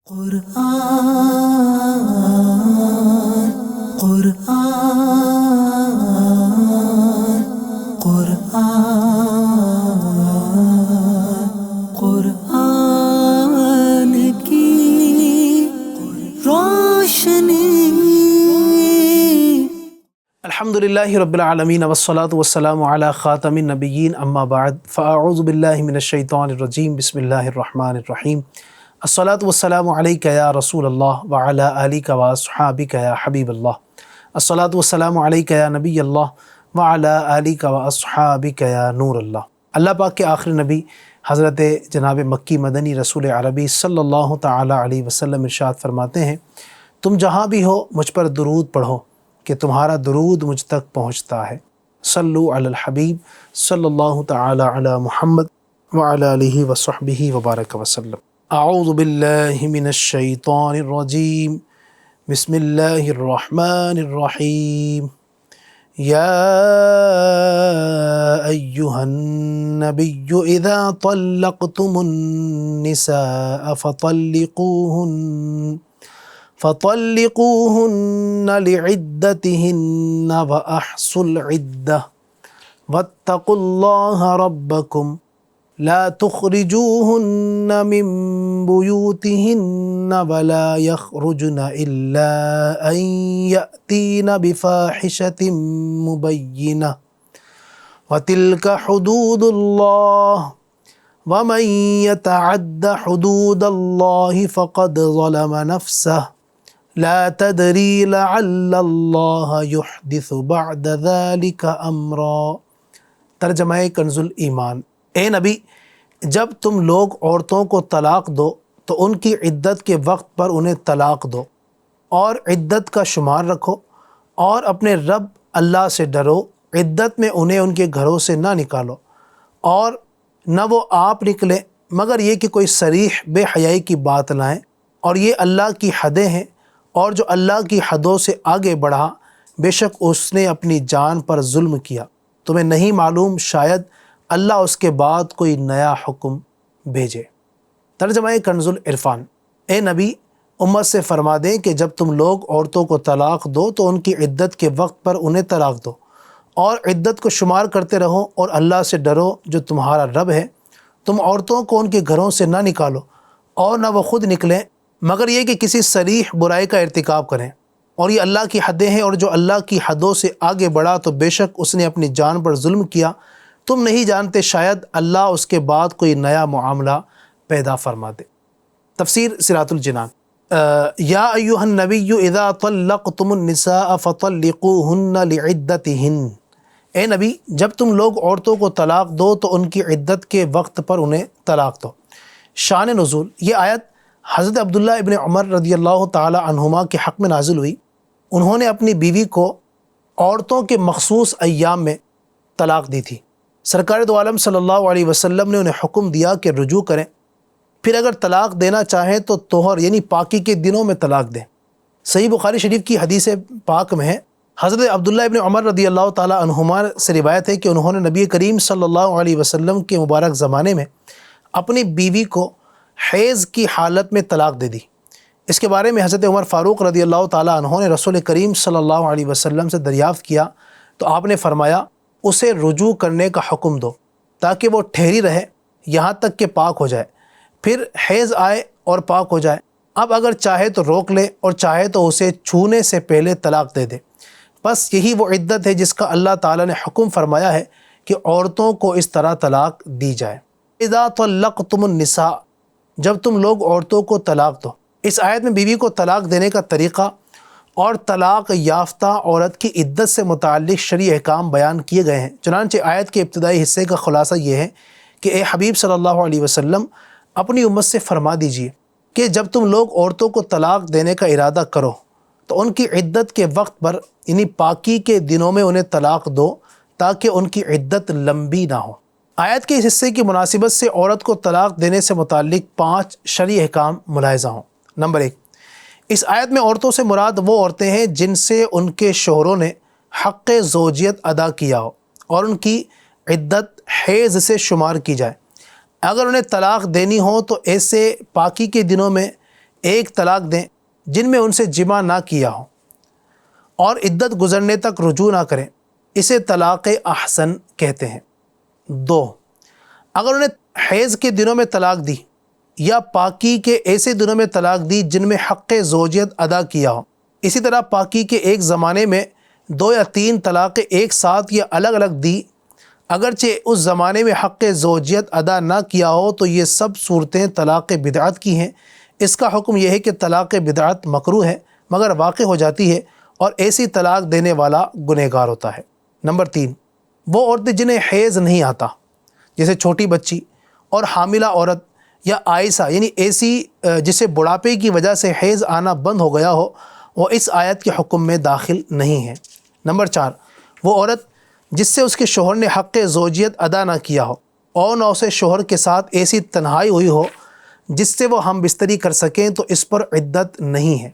قرآن قرآن قرآن قرآن کی روشنی۔ الحمدللہ رب العالمین والصلاة والسلام علی خاتم النبیین اما بعد فاعوذ باللہ من الشیطان الرجیم بسم اللہ الرحمن الرحیم۔ الصلاة والسلام علیک یا رسول اللہ وعلی آلک واصحابک یا حبیب اللہ۔ الصلاة والسلام علیک یا نبی اللہ وعلی آلک واصحابک یا نور اللہ۔ اللہ پاک کے آخری نبی حضرت جناب مکی مدنی رسول عربی صلی اللہ تعالی علیہ وسلم ارشاد فرماتے ہیں، تم جہاں بھی ہو مجھ پر درود پڑھو کہ تمہارا درود مجھ تک پہنچتا ہے۔ صلو علی الحبیب صلی اللہ تعالی علی محمد وعلی آلہ وصحبہ وبارک وسلم۔ اعوذ باللہ من الشیطان الرجیم بسم اللہ الرحمن الرحیم۔ یا ایہا النبی اذا طلقتم النساء فطلقوهن لعدتهن وأحصوا العدة واتقوا الله ربكم لا تخرجوهن من بيوتهن ولا يخرجن إلا أن يأتين بفاحشة مبينة وتلك حدود الله ومن يتعد حدود الله فقد ظلم نفسه لا تدری لعل اللہ یحدث بعد ذلك امرا۔ ترجمہ کنز الایمان۔ اے نبی، جب تم لوگ عورتوں کو طلاق دو تو ان کی عدت کے وقت پر انہیں طلاق دو اور عدت کا شمار رکھو اور اپنے رب اللہ سے ڈرو۔ عدت میں انہیں ان کے گھروں سے نہ نکالو اور نہ وہ آپ نکلیں مگر یہ کہ کوئی صریح بے حیائی کی بات لائیں، اور یہ اللہ کی حدیں ہیں، اور جو اللہ کی حدوں سے آگے بڑھا بے شک اس نے اپنی جان پر ظلم کیا۔ تمہیں نہیں معلوم شاید اللہ اس کے بعد کوئی نیا حکم بھیجے۔ ترجمہ کنز العرفان۔ اے نبی، امت سے فرما دیں کہ جب تم لوگ عورتوں کو طلاق دو تو ان کی عدت کے وقت پر انہیں طلاق دو اور عدت کو شمار کرتے رہو، اور اللہ سے ڈرو جو تمہارا رب ہے۔ تم عورتوں کو ان کے گھروں سے نہ نکالو اور نہ وہ خود نکلیں مگر یہ کہ کسی صریح برائی کا ارتکاب کریں، اور یہ اللہ کی حدیں ہیں، اور جو اللہ کی حدوں سے آگے بڑھا تو بے شک اس نے اپنی جان پر ظلم کیا۔ تم نہیں جانتے شاید اللہ اس کے بعد کوئی نیا معاملہ پیدا فرما دے۔ تفسیر صراط الجنان۔ یا ایہا النبی اذا طلقتم النساء فطلقوهن لعدتهن۔ اے نبی، جب تم لوگ عورتوں کو طلاق دو تو ان کی عدت کے وقت پر انہیں طلاق دو۔ شان نزول۔ یہ آیت حضرت عبداللہ ابن عمر رضی اللہ تعالی عنہما کے حق میں نازل ہوئی۔ انہوں نے اپنی بیوی کو عورتوں کے مخصوص ایام میں طلاق دی تھی۔ سرکار دو عالم صلی اللہ علیہ وسلم نے انہیں حکم دیا کہ رجوع کریں، پھر اگر طلاق دینا چاہیں تو طہر یعنی پاکی کے دنوں میں طلاق دیں۔ صحیح بخاری شریف کی حدیث پاک میں ہے، حضرت عبداللہ ابن عمر رضی اللہ تعالی عنہما سے روایت ہے کہ انہوں نے نبی کریم صلی اللہ علیہ وسلم کے مبارک زمانے میں اپنی بیوی کو حیض کی حالت میں طلاق دے دی۔ اس کے بارے میں حضرت عمر فاروق رضی اللہ تعالی عنہ نے رسول کریم صلی اللہ علیہ وسلم سے دریافت کیا تو آپ نے فرمایا، اسے رجوع کرنے کا حکم دو تاکہ وہ ٹھہری رہے یہاں تک کہ پاک ہو جائے، پھر حیض آئے اور پاک ہو جائے۔ اب اگر چاہے تو روک لے اور چاہے تو اسے چھونے سے پہلے طلاق دے دے۔ بس یہی وہ عدت ہے جس کا اللہ تعالی نے حکم فرمایا ہے کہ عورتوں کو اس طرح طلاق دی جائے۔ اذا طلقتم النساء، جب تم لوگ عورتوں کو طلاق دو۔ اس آیت میں بیوی کو طلاق دینے کا طریقہ اور طلاق یافتہ عورت کی عدت سے متعلق شرعی احکام بیان کیے گئے ہیں۔ چنانچہ آیت کے ابتدائی حصے کا خلاصہ یہ ہے کہ اے حبیب صلی اللہ علیہ وسلم، اپنی امت سے فرما دیجئے کہ جب تم لوگ عورتوں کو طلاق دینے کا ارادہ کرو تو ان کی عدت کے وقت پر یعنی پاکی کے دنوں میں انہیں طلاق دو تاکہ ان کی عدت لمبی نہ ہو۔ آیت کے اس حصے کی مناسبت سے عورت کو طلاق دینے سے متعلق 5 شرعی احکام ملاحظہ ہوں۔ نمبر 1، اس آیت میں عورتوں سے مراد وہ عورتیں ہیں جن سے ان کے شوہروں نے حق زوجیت ادا کیا ہو اور ان کی عدت حیض سے شمار کی جائے۔ اگر انہیں طلاق دینی ہو تو ایسے پاکی کے دنوں میں ایک طلاق دیں جن میں ان سے جمع نہ کیا ہو اور عدت گزرنے تک رجوع نہ کریں، اسے طلاق احسن کہتے ہیں۔ 2، اگر انہیں حیض کے دنوں میں طلاق دی یا پاکی کے ایسے دنوں میں طلاق دی جن میں حق زوجیت ادا کیا ہو، اسی طرح پاکی کے ایک زمانے میں 2 یا 3 طلاقیں ایک ساتھ یا الگ الگ دی، اگرچہ اس زمانے میں حق زوجیت ادا نہ کیا ہو، تو یہ سب صورتیں طلاق بدعت کی ہیں۔ اس کا حکم یہ ہے کہ طلاق بدعت مکروہ ہے مگر واقع ہو جاتی ہے اور ایسی طلاق دینے والا گنہگار ہوتا ہے۔ نمبر 3، وہ عورتیں جنہیں حیض نہیں آتا، جیسے چھوٹی بچی اور حاملہ عورت یا عائسہ، یعنی ایسی جسے بڑھاپے کی وجہ سے حیض آنا بند ہو گیا ہو، وہ اس آیت کے حکم میں داخل نہیں ہیں۔ نمبر 4، وہ عورت جس سے اس کے شوہر نے حق زوجیت ادا نہ کیا ہو اور نہ اسے شوہر کے ساتھ ایسی تنہائی ہوئی ہو جس سے وہ ہم بستری کر سکیں، تو اس پر عدت نہیں ہے۔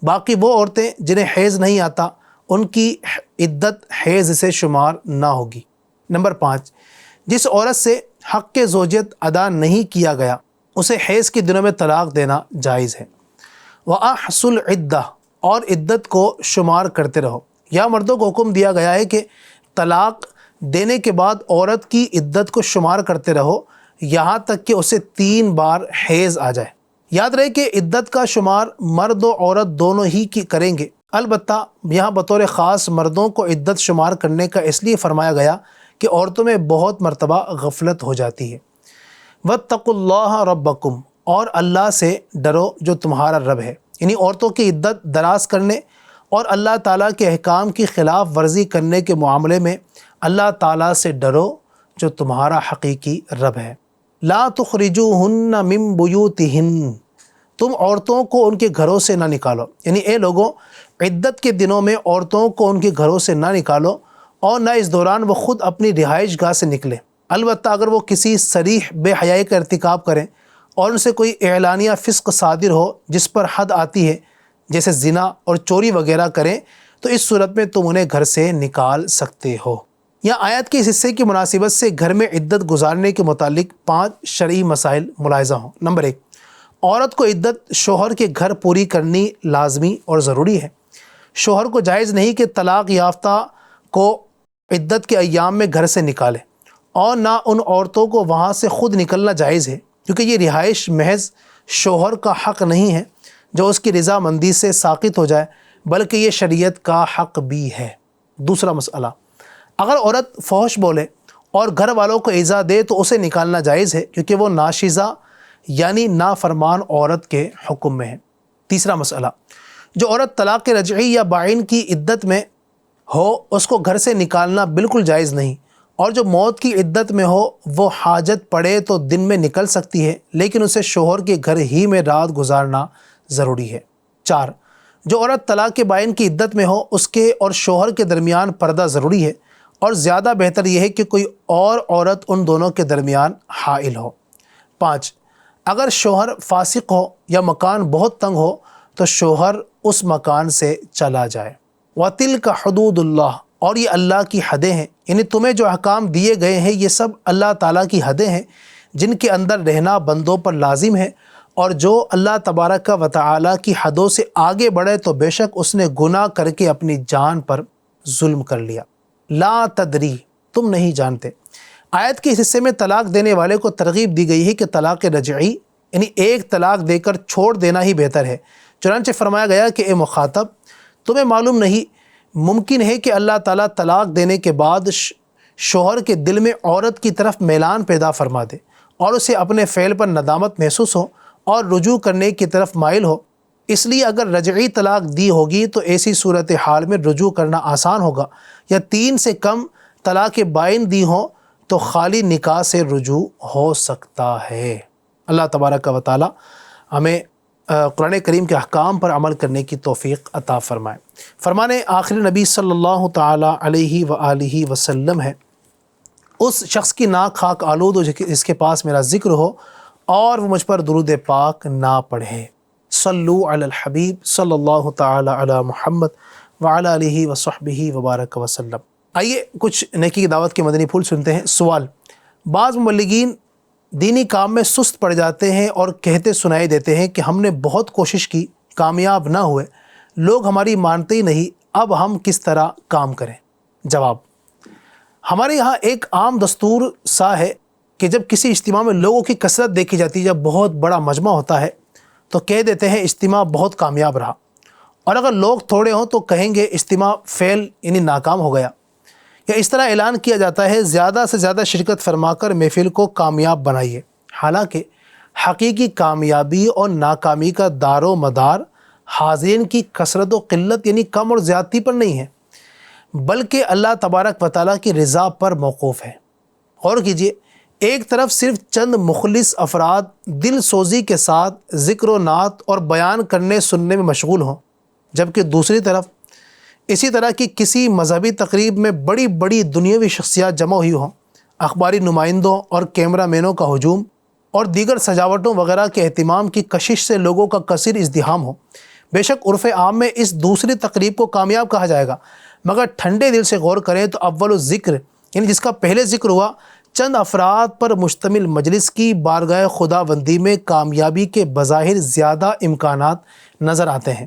باقی وہ عورتیں جنہیں حیض نہیں آتا، ان کی عدت حیض سے شمار نہ ہوگی۔ نمبر 5، جس عورت سے حق زوجیت ادا نہیں کیا گیا اسے حیض کے دنوں میں طلاق دینا جائز ہے۔ وَأَحْصُ الْعِدَّةَ، اور عدت کو شمار کرتے رہو۔ یا مردوں کو حکم دیا گیا ہے کہ طلاق دینے کے بعد عورت کی عدت کو شمار کرتے رہو یہاں تک کہ اسے 3 بار حیض آ جائے۔ یاد رہے کہ عدت کا شمار مرد و عورت دونوں ہی کی کریں گے، البتہ یہاں بطور خاص مردوں کو عدت شمار کرنے کا اس لیے فرمایا گیا کہ عورتوں میں بہت مرتبہ غفلت ہو جاتی ہے۔ وَاتَّقُوا اللَّهَ رَبَّكُمْ، اور اللہ سے ڈرو جو تمہارا رب ہے، یعنی عورتوں کی عدت دراز کرنے اور اللہ تعالیٰ کے احکام کی خلاف ورزی کرنے کے معاملے میں اللہ تعالیٰ سے ڈرو جو تمہارا حقیقی رب ہے۔ لا تخرجوہن من بیوتہن، تم عورتوں کو ان کے گھروں سے نہ نکالو، یعنی اے لوگوں عدت کے دنوں میں عورتوں کو ان کے گھروں سے نہ نکالو اور نہ اس دوران وہ خود اپنی رہائش گاہ سے نکلے، البتہ اگر وہ کسی صریح بے حیائی کا ارتکاب کریں اور ان سے کوئی اعلانیہ فسق صادر ہو جس پر حد آتی ہے، جیسے زنا اور چوری وغیرہ کریں، تو اس صورت میں تم انہیں گھر سے نکال سکتے ہو۔ یا آیت کے اس حصے کی مناسبت سے گھر میں عدت گزارنے کے متعلق 5 شرعی مسائل ملاحظہ ہوں۔ نمبر 1، عورت کو عدت شوہر کے گھر پوری کرنی لازمی اور ضروری ہے۔ شوہر کو جائز نہیں کہ طلاق یافتہ کو عدت کے ایام میں گھر سے نکالے، اور نہ ان عورتوں کو وہاں سے خود نکلنا جائز ہے، کیونکہ یہ رہائش محض شوہر کا حق نہیں ہے جو اس کی رضامندی سے ساقط ہو جائے، بلکہ یہ شریعت کا حق بھی ہے۔ دوسرا مسئلہ، اگر عورت فحش بولے اور گھر والوں کو ایذا دے تو اسے نکالنا جائز ہے، کیونکہ وہ ناشزہ یعنی نافرمان عورت کے حکم میں ہے۔ تیسرا مسئلہ، جو عورت طلاق رجعی یا بائن کی عدت میں ہو اس کو گھر سے نکالنا بالکل جائز نہیں، اور جو موت کی عدت میں ہو وہ حاجت پڑے تو دن میں نکل سکتی ہے، لیکن اسے شوہر کے گھر ہی میں رات گزارنا ضروری ہے۔ 4، جو عورت طلاق بائن کی عدت میں ہو اس کے اور شوہر کے درمیان پردہ ضروری ہے، اور زیادہ بہتر یہ ہے کہ کوئی اور عورت ان دونوں کے درمیان حائل ہو۔ 5، اگر شوہر فاسق ہو یا مکان بہت تنگ ہو تو شوہر اس مکان سے چلا جائے۔ وَتِلْكَ حُدُودُ اللَّهِ، اور یہ اللہ کی حدیں ہیں، یعنی تمہیں جو احکام دیے گئے ہیں یہ سب اللہ تعالیٰ کی حدیں ہیں جن کے اندر رہنا بندوں پر لازم ہے، اور جو اللہ تبارک و تعالیٰ کی حدوں سے آگے بڑھے تو بے شک اس نے گناہ کر کے اپنی جان پر ظلم کر لیا۔ لا تدری، تم نہیں جانتے۔ آیت کے اس حصے میں طلاق دینے والے کو ترغیب دی گئی ہے کہ طلاق رجعی یعنی ایک طلاق دے کر چھوڑ دینا ہی بہتر ہے۔ چنانچہ فرمایا گیا کہ اے مخاطب، تمہیں معلوم نہیں، ممکن ہے کہ اللہ تعالیٰ طلاق دینے کے بعد شوہر کے دل میں عورت کی طرف میلان پیدا فرما دے اور اسے اپنے فعل پر ندامت محسوس ہو اور رجوع کرنے کی طرف مائل ہو۔ اس لیے اگر رجعی طلاق دی ہوگی تو ایسی صورتحال میں رجوع کرنا آسان ہوگا، یا 3 سے کم طلاق بائن دی ہوں تو خالی نکاح سے رجوع ہو سکتا ہے۔ اللہ تبارک و تعالی ہمیں قرآن کریم کے احکام پر عمل کرنے کی توفیق عطا فرمائے۔ فرمان آخر نبی صلی اللہ تعالی علیہ وآلہ وسلم ہے، اس شخص کی ناک خاک آلود ہو جس کے پاس میرا ذکر ہو اور وہ مجھ پر درود پاک نہ پڑھے۔ صلو علی الحبیب صلی اللہ تعالی علی محمد وعلی آلہ وصحبہ وبارک وسلم۔ آئیے کچھ نیکی کی دعوت کے مدنی پھول سنتے ہیں۔ سوال، بعض مبلغین دینی کام میں سست پڑ جاتے ہیں اور کہتے سنائی دیتے ہیں کہ ہم نے بہت کوشش کی، کامیاب نہ ہوئے، لوگ ہماری مانتے ہی نہیں، اب ہم کس طرح کام کریں؟ جواب: ہمارے یہاں ایک عام دستور سا ہے کہ جب کسی اجتماع میں لوگوں کی کثرت دیکھی جاتی ہے، جب بہت بڑا مجمع ہوتا ہے تو کہہ دیتے ہیں اجتماع بہت کامیاب رہا، اور اگر لوگ تھوڑے ہوں تو کہیں گے اجتماع فیل یعنی ناکام ہو گیا، یا اس طرح اعلان کیا جاتا ہے زیادہ سے زیادہ شرکت فرما کر محفل کو کامیاب بنائیے۔ حالانکہ حقیقی کامیابی اور ناکامی کا دار و مدار حاضرین کی کثرت و قلت یعنی کم اور زیادتی پر نہیں ہے، بلکہ اللہ تبارک و تعالیٰ کی رضا پر موقوف ہے۔ غور کیجئے، ایک طرف صرف چند مخلص افراد دل سوزی کے ساتھ ذکر و نعت اور بیان کرنے سننے میں مشغول ہوں، جبکہ دوسری طرف اسی طرح کی کسی مذہبی تقریب میں بڑی بڑی دنیاوی شخصیات جمع ہوئی ہوں، اخباری نمائندوں اور کیمرہ مینوں کا ہجوم اور دیگر سجاوٹوں وغیرہ کے اہتمام کی کشش سے لوگوں کا کثیر ازدحام ہو۔ بے شک عرف عام میں اس دوسری تقریب کو کامیاب کہا جائے گا، مگر ٹھنڈے دل سے غور کریں تو اول الذکر یعنی جس کا پہلے ذکر ہوا چند افراد پر مشتمل مجلس کی بارگاہ خداوندی میں کامیابی کے بظاہر زیادہ امکانات نظر آتے ہیں۔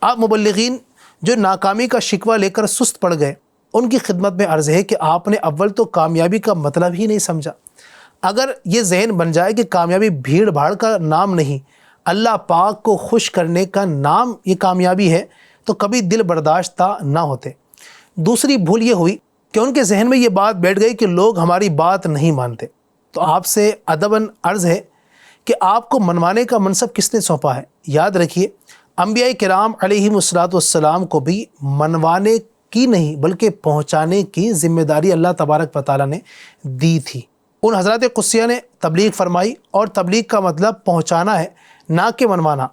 آپ مبلغین جو ناکامی کا شکوہ لے کر سست پڑ گئے، ان کی خدمت میں عرض ہے کہ آپ نے اول تو کامیابی کا مطلب ہی نہیں سمجھا۔ اگر یہ ذہن بن جائے کہ کامیابی بھیڑ بھاڑ کا نام نہیں، اللہ پاک کو خوش کرنے کا نام یہ کامیابی ہے، تو کبھی دل برداشتہ نہ ہوتے۔ دوسری بھول یہ ہوئی کہ ان کے ذہن میں یہ بات بیٹھ گئی کہ لوگ ہماری بات نہیں مانتے۔ تو آپ سے ادباً عرض ہے کہ آپ کو منوانے کا منصب کس نے سونپا ہے؟ یاد رکھیے، انبیاء کرام علیہم السلام کو بھی منوانے کی نہیں بلکہ پہنچانے کی ذمہ داری اللہ تبارک و تعالیٰ نے دی تھی۔ ان حضرات قدسیہ نے تبلیغ فرمائی، اور تبلیغ کا مطلب پہنچانا ہے، نہ کہ منوانا۔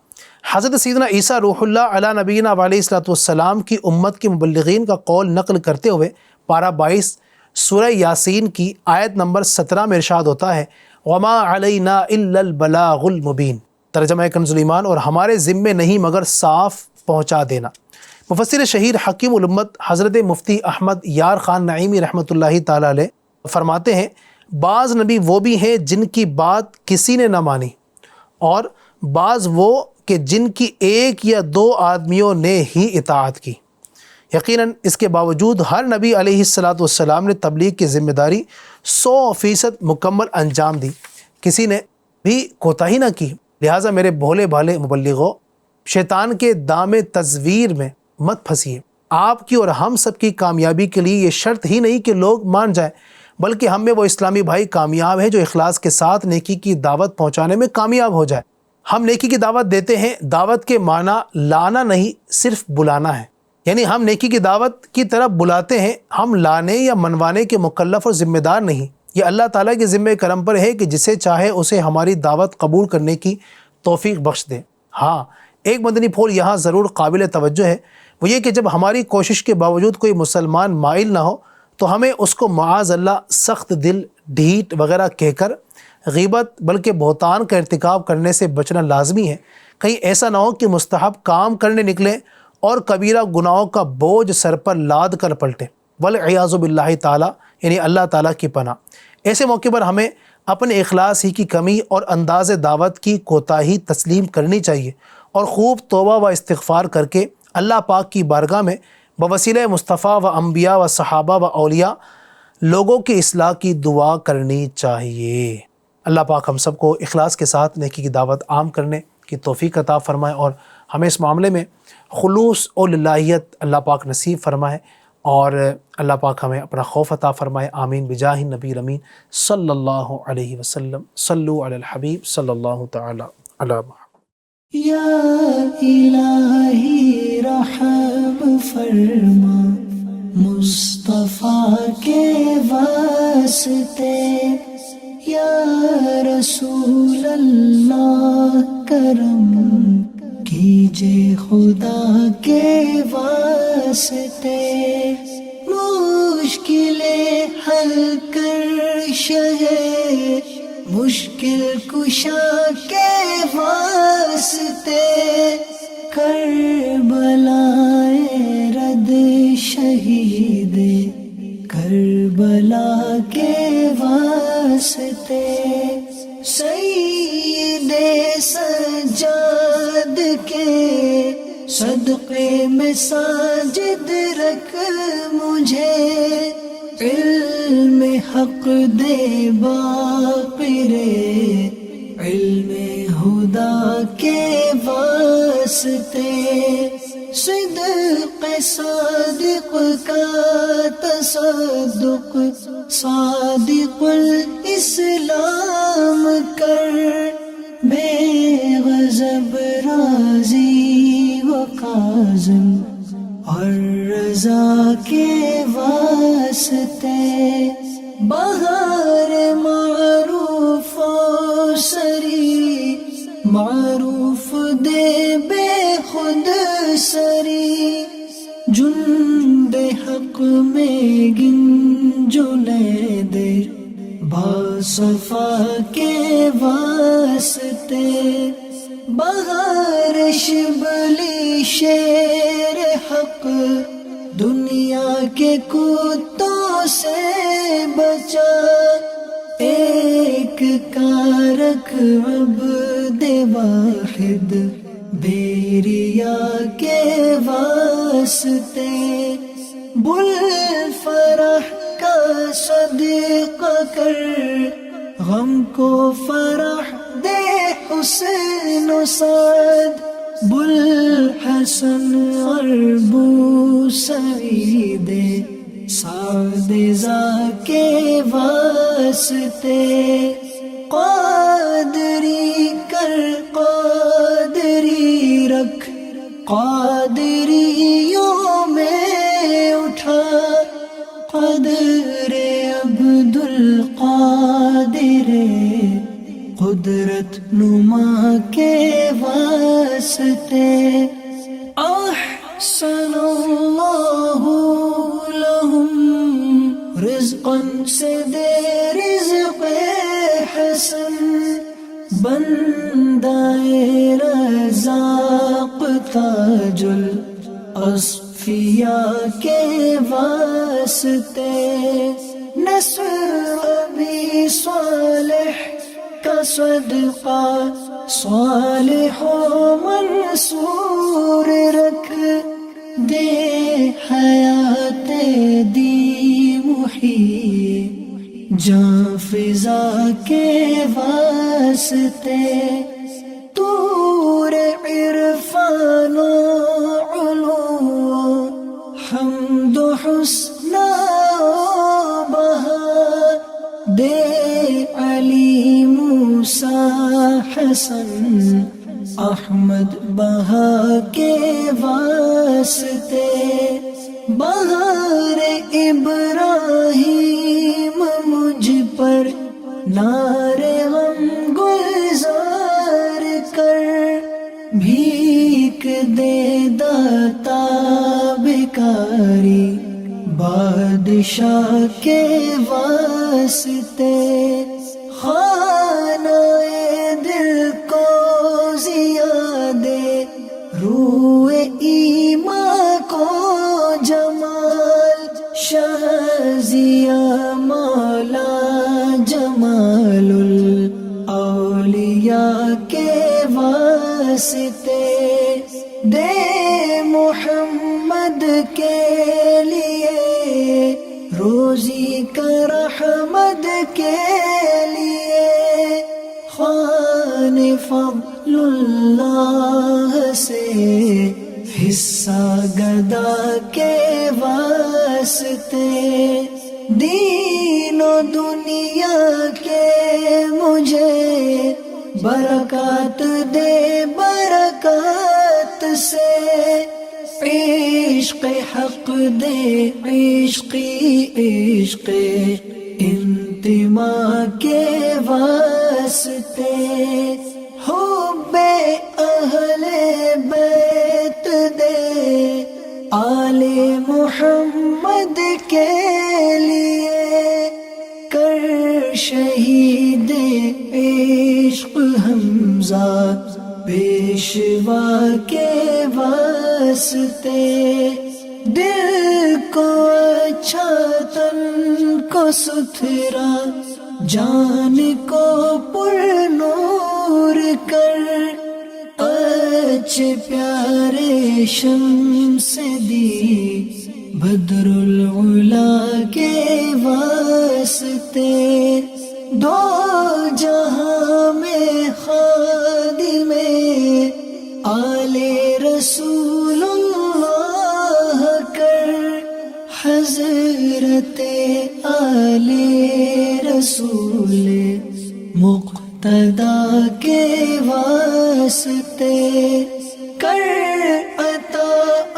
حضرت سیدنا عیسیٰ روح اللہ علی نبینا علیہ السلام کی امت کے مبلغین کا قول نقل کرتے ہوئے پارہ 22 سورہ یاسین کی آیت نمبر 17 میں ارشاد ہوتا ہے، وَمَا عَلَيْنَا إِلَّا الْبَلَاغُ الْمُبِينُ، ترجمہ کنز الایمان، اور ہمارے ذمے نہیں مگر صاف پہنچا دینا۔ مفسر شہیر حکیم الامت حضرت مفتی احمد یار خان نعیمی رحمۃ اللہ تعالی علیہ فرماتے ہیں، بعض نبی وہ بھی ہیں جن کی بات کسی نے نہ مانی، اور بعض وہ کہ جن کی ایک یا دو آدمیوں نے ہی اطاعت کی۔ یقیناً اس کے باوجود ہر نبی علیہ السلام نے تبلیغ کی ذمہ داری 100% مکمل انجام دی، کسی نے بھی کوتاہی نہ کی۔ لہٰذا میرے بھولے بھالے مبلغوں، شیطان کے دام تزویر میں مت پھنسیے۔ آپ کی اور ہم سب کی کامیابی کے لیے یہ شرط ہی نہیں کہ لوگ مان جائیں، بلکہ ہم میں وہ اسلامی بھائی کامیاب ہے جو اخلاص کے ساتھ نیکی کی دعوت پہنچانے میں کامیاب ہو جائے۔ ہم نیکی کی دعوت دیتے ہیں، دعوت کے معنی لانا نہیں، صرف بلانا ہے، یعنی ہم نیکی کی دعوت کی طرف بلاتے ہیں، ہم لانے یا منوانے کے مکلف اور ذمہ دار نہیں۔ یہ اللہ تعالیٰ کے ذمہ کرم پر ہے کہ جسے چاہے اسے ہماری دعوت قبول کرنے کی توفیق بخش دے۔ ہاں، ایک مدنی پھول یہاں ضرور قابل توجہ ہے، وہ یہ کہ جب ہماری کوشش کے باوجود کوئی مسلمان مائل نہ ہو تو ہمیں اس کو معاذ اللہ سخت دل، ڈھیٹ وغیرہ کہہ کر غیبت بلکہ بہتان کا ارتکاب کرنے سے بچنا لازمی ہے۔ کہیں ایسا نہ ہو کہ مستحب کام کرنے نکلیں اور کبیرہ گناہوں کا بوجھ سر پر لاد کر پلٹیں، والعیاذ باللہ تعالیٰ، یعنی اللہ تعالیٰ کی پناہ۔ ایسے موقع پر ہمیں اپنے اخلاص ہی کی کمی اور انداز دعوت کی کوتاہی تسلیم کرنی چاہیے، اور خوب توبہ و استغفار کر کے اللہ پاک کی بارگاہ میں بوسیلہ مصطفیٰ و انبیاء و صحابہ و اولیاء لوگوں کی اصلاح کی دعا کرنی چاہیے۔ اللہ پاک ہم سب کو اخلاص کے ساتھ نیکی کی دعوت عام کرنے کی توفیق عطا فرمائے، اور ہمیں اس معاملے میں خلوص اور للہیت اللہ پاک نصیب فرمائے، اور اللہ پاک ہمیں اپنا خوف عطا فرمائے۔ آمین بجاہ النبی الامین صلی اللہ علیہ وسلم۔ صلو علی الحبیب صلی اللہ تعالی علی محمد۔ یا الہی رحم فرما مصطفیٰ کے واسطے، یا رسول اللہ کرم کیجے خدا کے واسطے، مشکلیں حل کر شہے مشکل کشا کے واسطے، کربلائے رد شہید کربلا کے واسطے، صدقے میں ساجد رکھ مجھے، علم حق دے باقرے، علم ہدا کے واسطے، صدق صادق کا تصدق، صادق الاسلام کر، بے غضب راضی و کاظم اور رضا کے واسطے، بہار معروف و سری، معروف دے بے خود سری، جند حق میں گنجلے دے باصفا کے واسطے، بہار شبلی شیر حق، دنیا کے کتوں سے بچا، ایک کارک عبد واحد بیریا کے واسطے، بل فرح کا صدقہ کر، غم کو فرح دے حسن و سعد، بل حسن اور بو سعید سعد زا کے واسطے، قادری کر قادری رکھ، قادریوں میں اٹھا، قدر عبد القادر قدرت نما کے واسطے، احسن اللہ لہم رزقا سے دے رزق حسن، بندہ رزاق تاج الاصفیاء کے واسطے، نصر ابی صالح کا صدقہ صالح و منصور رکھ، دے حیات دی محیی جاں فضا کے واسطے، طور عرفان و علو حمد و حسن و بہا، دے علی موسیٰ حسن احمد بہا کے واسطے، بہار ابراہیم مجھ پر نار غم گلزار کر، بھیک دے داتا بیکاری بادشاہ کے واسطے، خانہ دل کو زیادے روح ایمان کو جمال، شہزیہ مولا جمال الاولیاء کے واسطے، دے محمد کے لیے روزی کا رحمت کے لیے، خوان فضل اللہ سے حصہ گدا کے واسطے، دین و دنیا کے مجھے برکات دے برکات سے، عشق حق دے عشقی عشق انتماء کے واسطے، حب اہل بیت دے آل محمد کے لیے، کر شہید عشق حمزہ پیشوا کے واسطے، دل کو اچھا تن کو ستھرا جان کو پر نور کر، سچ پیارے شمس دی بدر العلا کے واسطے دو جہاں میں خادم آل رسول اللہ کر حضرت آل رسول مقتدا کے واسطے کر عطا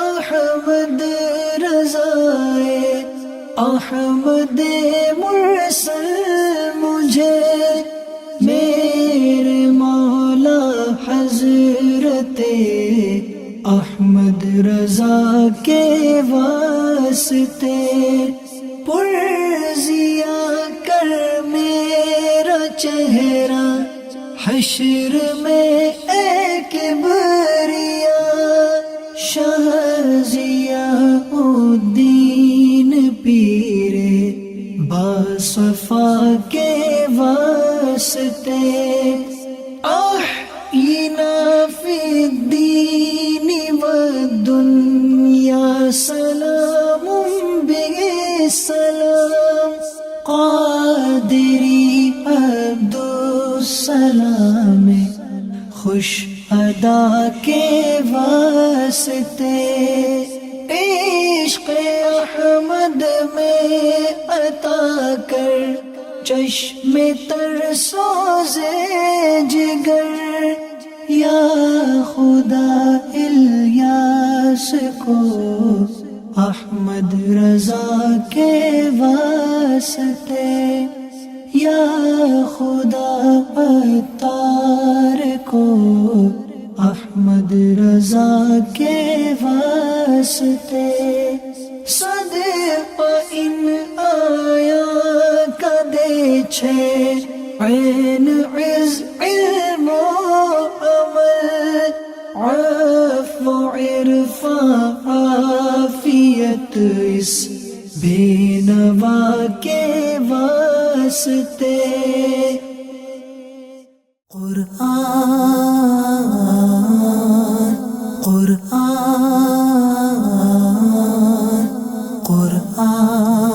احمد رضائے احمد مرسل مجھے میرے مولا حضرت احمد رضا کے واسطے پرزیا کر میرا چہرہ حشر میں اے کبریا شاہ ضیاء الدین پیر باصفا کے واسطے احینا فی الدین والدنیا سلام بالسلام قادری عبدالسلام خوش ادا کے واسطے عشق احمد میں عطا کر چشم تر سوزے جگر یا خدا الیاس کو احمد رضا کے واسطے یا خدا عطار کو احمد رضا کے واسطے صدقہ ان آیا کا دے چھے عین عز علم و عمل عفو عرفا عافیت اس بے نوا کے واسطے قرآن قرآن قرآن